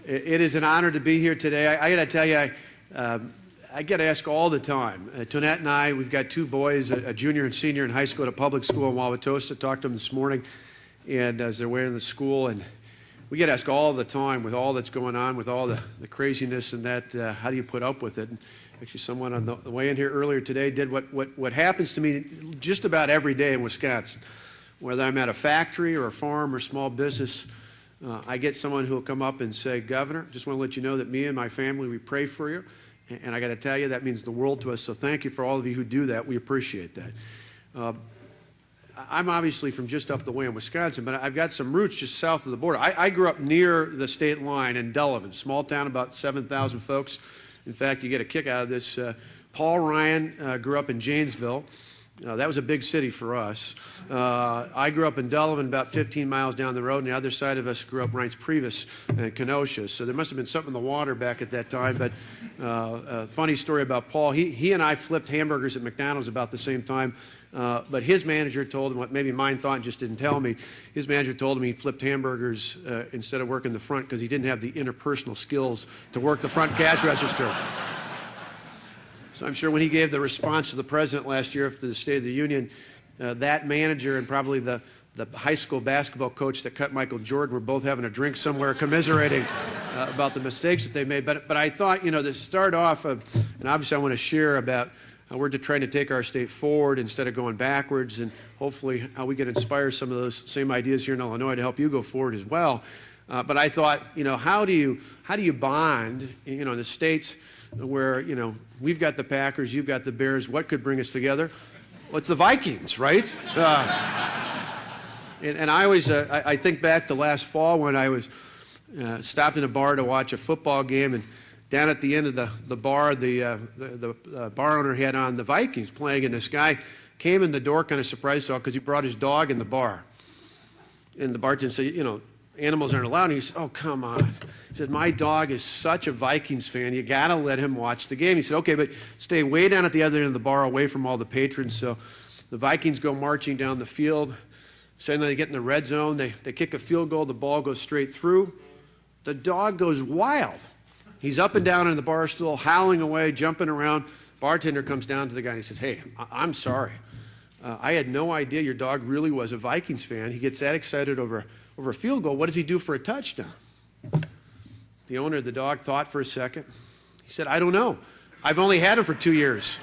It is an honor to be here today. I got to tell you, I get asked all the time. Tonette and I, we've got two boys, a junior and senior in high school at a public school in Wauwatosa. Talked to them this morning, and as they're waiting to school, and we get asked all the time with all that's going on, with all the craziness and that, how do you put up with it? And actually, someone on the way in here earlier today did what happens to me just about every day in Wisconsin. Whether I'm at a factory or a farm or small business, I get someone who will come up and say, Governor, just want to let you know that me and my family, we pray for you. And I got to tell you, that means the world to us. So thank you for all of you who do that. We appreciate that. I'm obviously from just up the way in Wisconsin, but I've got some roots just south of the border. I grew up near the state line in Delavan, small town, about 7,000 folks. In fact, you get a kick out of this. Paul Ryan grew up in Janesville. That was a big city for us. I grew up in Delavan, about 15 miles down the road, and the other side of us grew up Reince Priebus and Kenosha. So there must have been something in the water back at that time. But a funny story about Paul, he and I flipped hamburgers at McDonald's about the same time. But his manager told him what maybe mine thought and just didn't tell me. His manager told him he flipped hamburgers instead of working the front because he didn't have the interpersonal skills to work the front cash register. So I'm sure when he gave the response to the president last year after the State of the Union, that manager and probably the high school basketball coach that cut Michael Jordan were both having a drink somewhere commiserating about the mistakes that they made. But I thought, to start off, and obviously I want to share about how we're trying to take our state forward instead of going backwards, and hopefully how we can inspire some of those same ideas here in Illinois to help you go forward as well. But I thought, how do you bond, in the states where, we've got the Packers, you've got the Bears, what could bring us together? Well, it's the Vikings, right? And I always, I think back to last fall when I was stopped in a bar to watch a football game, and down at the end of the bar, the bar owner had on the Vikings playing, and this guy came in the door kind of surprised because he brought his dog in the bar. And the bartender said, animals aren't allowed. And he said, oh, come on. He said, my dog is such a Vikings fan. You got to let him watch the game. He said, okay, but stay way down at the other end of the bar away from all the patrons. So the Vikings go marching down the field. Suddenly they get in the red zone. They kick a field goal. The ball goes straight through. The dog goes wild. He's up and down on the bar stool, howling away, jumping around. Bartender comes down to the guy and he says, hey, I'm sorry. I had no idea your dog really was a Vikings fan. He gets that excited over a field goal. What does he do for a touchdown? The owner of the dog thought for a second. He said, I don't know. I've only had him for 2 years.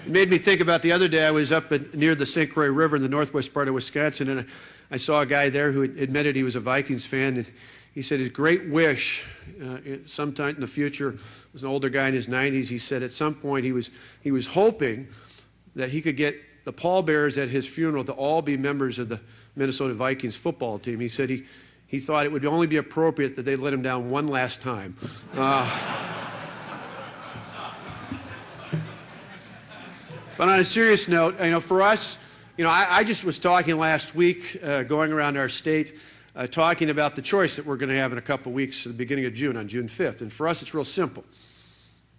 It made me think about the other day. I was up near the St. Croix River in the northwest part of Wisconsin, and I saw a guy there who admitted he was a Vikings fan. And he said his great wish sometime in the future, was an older guy in his 90s, he said at some point he was hoping that he could get the pallbearers at his funeral to all be members of the Minnesota Vikings football team. He said he thought it would only be appropriate that they let him down one last time. But on a serious note, for us, I just was talking last week, going around our state, talking about the choice that we're going to have in a couple of weeks at the beginning of June, on June 5th. And for us, it's real simple.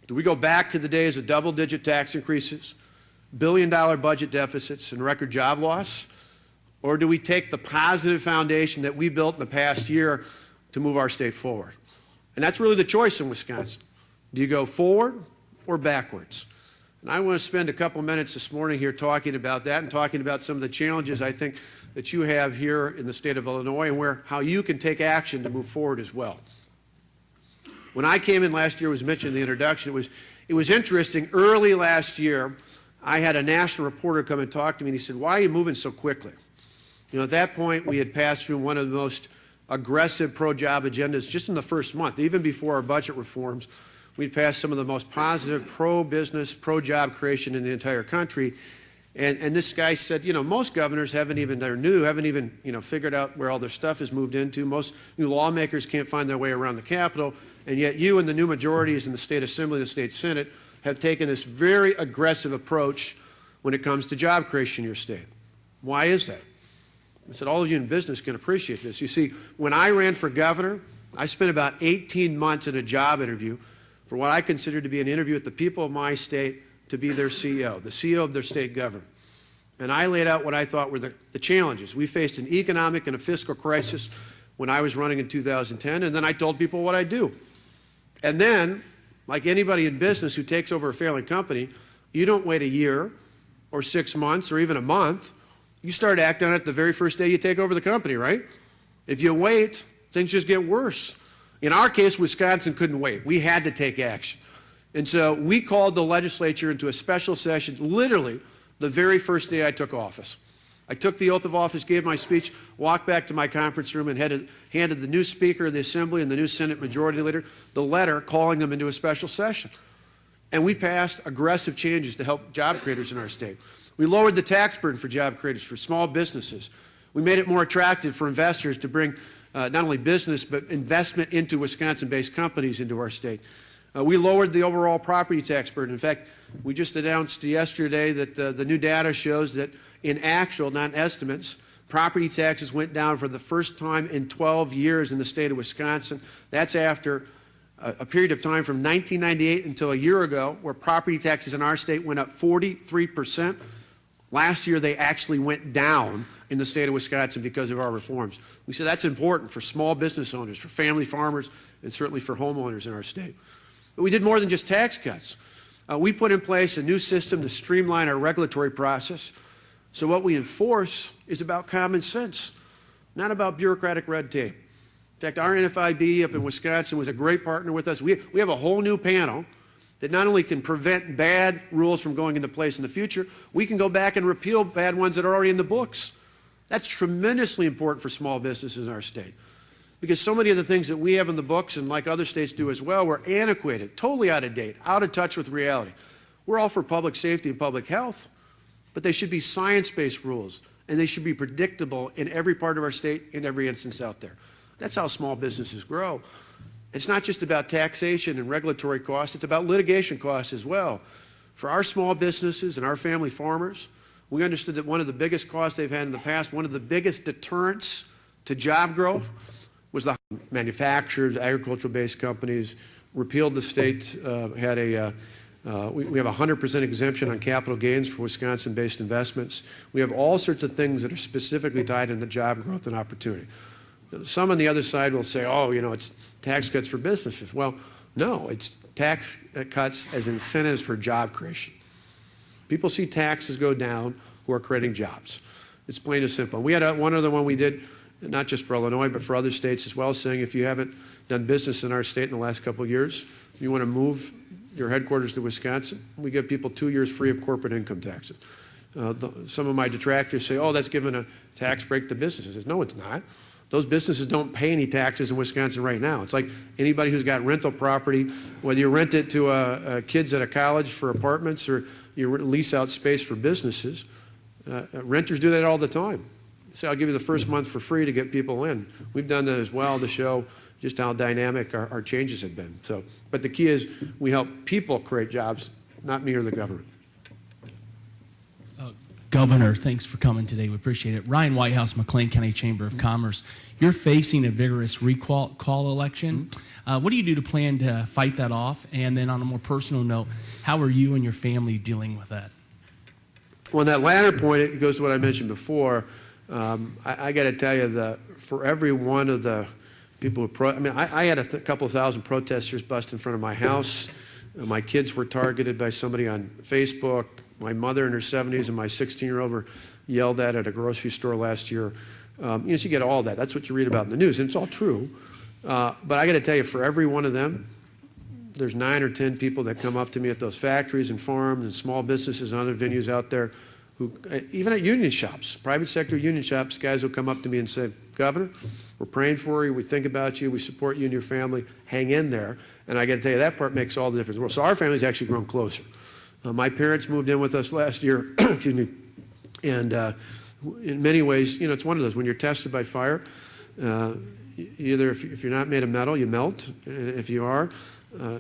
Do we go back to the days of double-digit tax increases, billion-dollar budget deficits, and record job loss? Or do we take the positive foundation that we built in the past year to move our state forward? And that's really the choice in Wisconsin. Do you go forward or backwards? And I want to spend a couple minutes this morning here talking about that and talking about some of the challenges I think that you have here in the state of Illinois and how you can take action to move forward as well. When I came in last year, it was mentioned in the introduction, it was interesting. Early last year, I had a national reporter come and talk to me, and he said, why are you moving so quickly? At that point, we had passed through one of the most aggressive pro-job agendas just in the first month. Even before our budget reforms, we'd passed some of the most positive pro-business, pro-job creation in the entire country. And this guy said, most governors haven't even figured out where all their stuff is moved into. Most new lawmakers can't find their way around the Capitol. And yet you and the new majorities in the State Assembly and the State Senate have taken this very aggressive approach when it comes to job creation in your state. Why is that? I said, all of you in business can appreciate this. You see, when I ran for governor, I spent about 18 months in a job interview for what I considered to be an interview with the people of my state to be their CEO, the CEO of their state government. And I laid out what I thought were the challenges. We faced an economic and a fiscal crisis when I was running in 2010, and then I told people what I do. And then, like anybody in business who takes over a failing company, you don't wait a year or 6 months or even a month. You start acting on it the very first day you take over the company, right? If you wait, things just get worse. In our case, Wisconsin couldn't wait. We had to take action. And so we called the legislature into a special session literally the very first day I took office. I took the oath of office, gave my speech, walked back to my conference room, and handed the new Speaker of the Assembly and the new Senate Majority Leader the letter calling them into a special session. And we passed aggressive changes to help job creators in our state. We lowered the tax burden for job creators, for small businesses. We made it more attractive for investors to bring not only business but investment into Wisconsin-based companies into our state. We lowered the overall property tax burden. In fact, we just announced yesterday that the new data shows that in actual, not in estimates, property taxes went down for the first time in 12 years in the state of Wisconsin. That's after a period of time from 1998 until a year ago where property taxes in our state went up 43%. Last year, they actually went down in the state of Wisconsin because of our reforms. We said that's important for small business owners, for family farmers, and certainly for homeowners in our state. But we did more than just tax cuts. We put in place a new system to streamline our regulatory process. So what we enforce is about common sense, not about bureaucratic red tape. In fact, our NFIB up in Wisconsin was a great partner with us. We have a whole new panel that not only can prevent bad rules from going into place in the future, we can go back and repeal bad ones that are already in the books. That's tremendously important for small businesses in our state. Because so many of the things that we have in the books, and like other states do as well, were antiquated, totally out of date, out of touch with reality. We're all for public safety and public health, but they should be science-based rules, and they should be predictable in every part of our state, in every instance out there. That's how small businesses grow. It's not just about taxation and regulatory costs, it's about litigation costs as well. For our small businesses and our family farmers, we understood that one of the biggest costs they've had in the past, one of the biggest deterrents to job growth, was the manufacturers, agricultural-based companies, repealed the state, had a we have a 100% exemption on capital gains for Wisconsin-based investments. We have all sorts of things that are specifically tied into job growth and opportunity. Some on the other side will say, oh, you know, it's tax cuts for businesses. Well, no, it's tax cuts as incentives for job creation. People see taxes go down who are creating jobs. It's plain and simple. We had one other one we did, not just for Illinois, but for other states as well, saying if you haven't done business in our state in the last couple of years, you want to move your headquarters to Wisconsin, we give people 2 years free of corporate income taxes. Some of my detractors say, oh, that's giving a tax break to businesses. No, it's not. Those businesses don't pay any taxes in Wisconsin right now. It's like anybody who's got rental property, whether you rent it to kids at a college for apartments or you lease out space for businesses, renters do that all the time. Say, I'll give you the first month for free to get people in. We've done that as well to show just how dynamic our changes have been. So, but the key is we help people create jobs, not me or the government. Governor, thanks for coming today. We appreciate it. Ryan Whitehouse, McLean County Chamber of Commerce. You're facing a vigorous recall election. What do you do to plan to fight that off? And then on a more personal note, how are you and your family dealing with that? Well, on that latter point, it goes to what I mentioned before. I got to tell you, for every one of the people who I had a couple thousand protesters bust in front of my house. My kids were targeted by somebody on Facebook. My mother in her 70s and my 16-year-old were yelled at a grocery store last year. So you get all that. That's what you read about in the news, and it's all true. But I got to tell you, for every one of them, there's 9 or 10 people that come up to me at those factories and farms and small businesses and other venues out there who, even at union shops, private sector union shops, guys will come up to me and say, Governor, we're praying for you, we think about you, we support you and your family, hang in there. And I got to tell you, that part makes all the difference. Well, so our family's actually grown closer. My parents moved in with us last year, excuse me, and in many ways, it's one of those, when you're tested by fire, either if you're not made of metal, you melt, and if you are,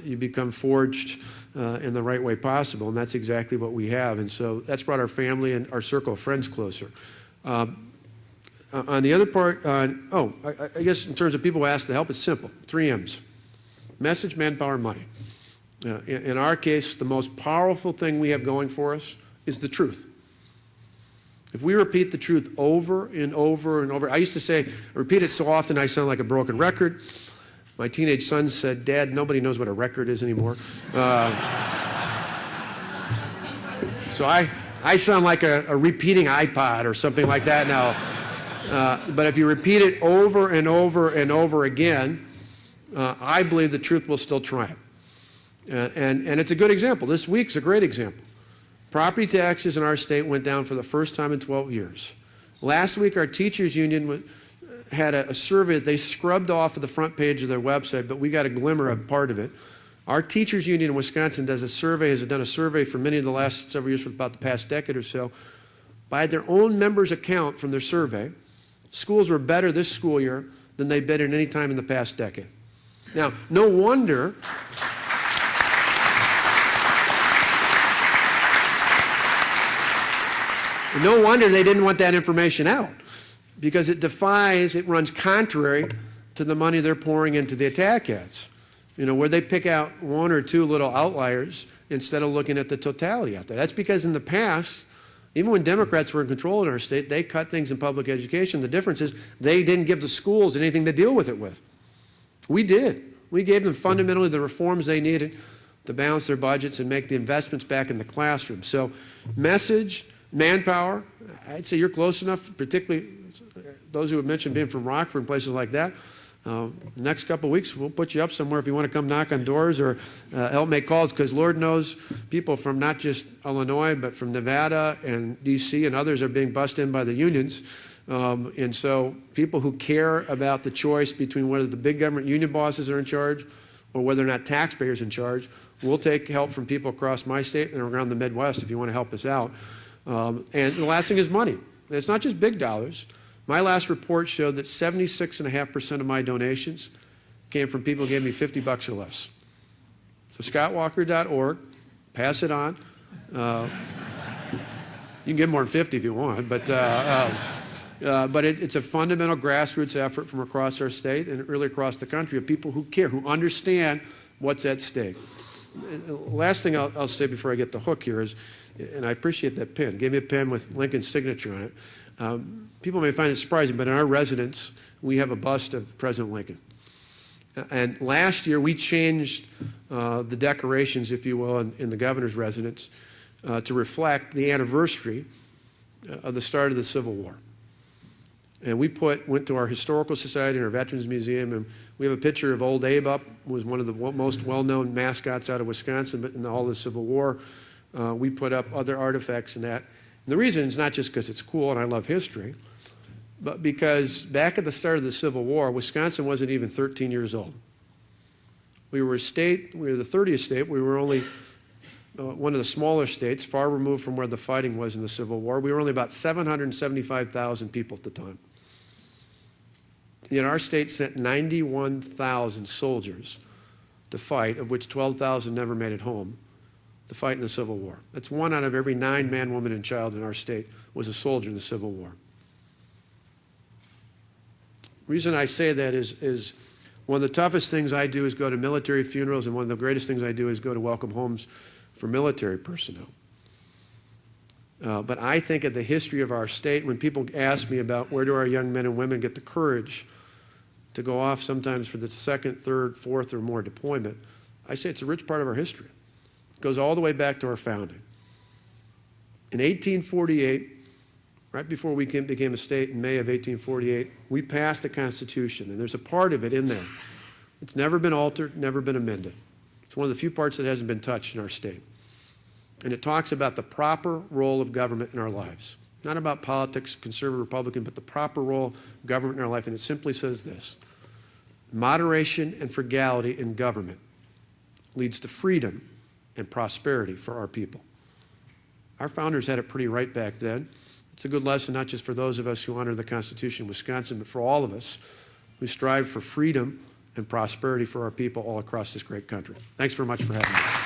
you become forged in the right way possible, and that's exactly what we have. And so that's brought our family and our circle of friends closer. On the other part, I guess in terms of people who ask to help, it's simple, 3 M's, message, manpower, money. In our case, the most powerful thing we have going for us is the truth. If we repeat the truth over and over and over, I used to say, I repeat it so often I sound like a broken record. My teenage son said, "Dad, nobody knows what a record is anymore." So I sound like a repeating iPod or something like that now. But if you repeat it over and over and over again, I believe the truth will still triumph. And it's a good example. This week's a great example. Property taxes in our state went down for the first time in 12 years. Last week, our teachers union had a survey that they scrubbed off of the front page of their website, but we got a glimmer of part of it. Our teachers union in Wisconsin has done a survey for many of the last several years, for about the past decade or so. By their own members' account from their survey, schools were better this school year than they've been at any time in the past decade. Now, no wonder they didn't want that information out, because it runs contrary to the money they're pouring into the attack ads. Where they pick out one or two little outliers instead of looking at the totality out there. That's because in the past, even when Democrats were in control in our state, they cut things in public education. The difference is they didn't give the schools anything to deal with it with. We did. We gave them fundamentally the reforms they needed to balance their budgets and make the investments back in the classroom. So message, manpower, I'd say you're close enough, particularly those who have mentioned being from Rockford and places like that. Next couple of weeks, we'll put you up somewhere if you want to come knock on doors or help make calls, because Lord knows people from not just Illinois, but from Nevada and D.C. and others are being bussed in by the unions. And so people who care about the choice between whether the big government union bosses are in charge or whether or not taxpayers are in charge, we'll take help from people across my state and around the Midwest if you want to help us out. And the last thing is money. And it's not just big dollars. My last report showed that 76.5% of my donations came from people who gave me $50 or less. So scottwalker.org, pass it on. You can give more than 50 if you want, but it's a fundamental grassroots effort from across our state and really across the country of people who care, who understand what's at stake. Last thing I'll say before I get the hook here is, and I appreciate that pen. Gave me a pen with Lincoln's signature on it. People may find it surprising, but in our residence, we have a bust of President Lincoln. And last year, we changed the decorations, if you will, in the governor's residence to reflect the anniversary of the start of the Civil War. And we went to our Historical Society and our Veterans Museum, and we have a picture of Old Abe up, who was one of the most well-known mascots out of Wisconsin, but in all of the Civil War. We put up other artifacts in that. And the reason is not just because it's cool and I love history, but because back at the start of the Civil War, Wisconsin wasn't even 13 years old. We were a state, we were the 30th state, we were only one of the smaller states, far removed from where the fighting was in the Civil War. We were only about 775,000 people at the time. Yet our state sent 91,000 soldiers to fight, of which 12,000 never made it home, to fight in the Civil War. That's 1 out of every 9 man, woman, and child in our state was a soldier in the Civil War. The reason I say that is one of the toughest things I do is go to military funerals, and one of the greatest things I do is go to welcome homes for military personnel. But I think of the history of our state, when people ask me about where do our young men and women get the courage to go off sometimes for the 2nd, 3rd, 4th, or more deployment, I say it's a rich part of our history. It goes all the way back to our founding. In 1848, right before we became a state in May of 1848, we passed a Constitution, and there's a part of it in there. It's never been altered, never been amended. It's one of the few parts that hasn't been touched in our state. And it talks about the proper role of government in our lives. Not about politics, conservative, Republican, but the proper role of government in our life. And it simply says this: moderation and frugality in government leads to freedom and prosperity for our people. Our founders had it pretty right back then. It's a good lesson not just for those of us who honor the Constitution of Wisconsin, but for all of us who strive for freedom and prosperity for our people all across this great country. Thanks very much for having me.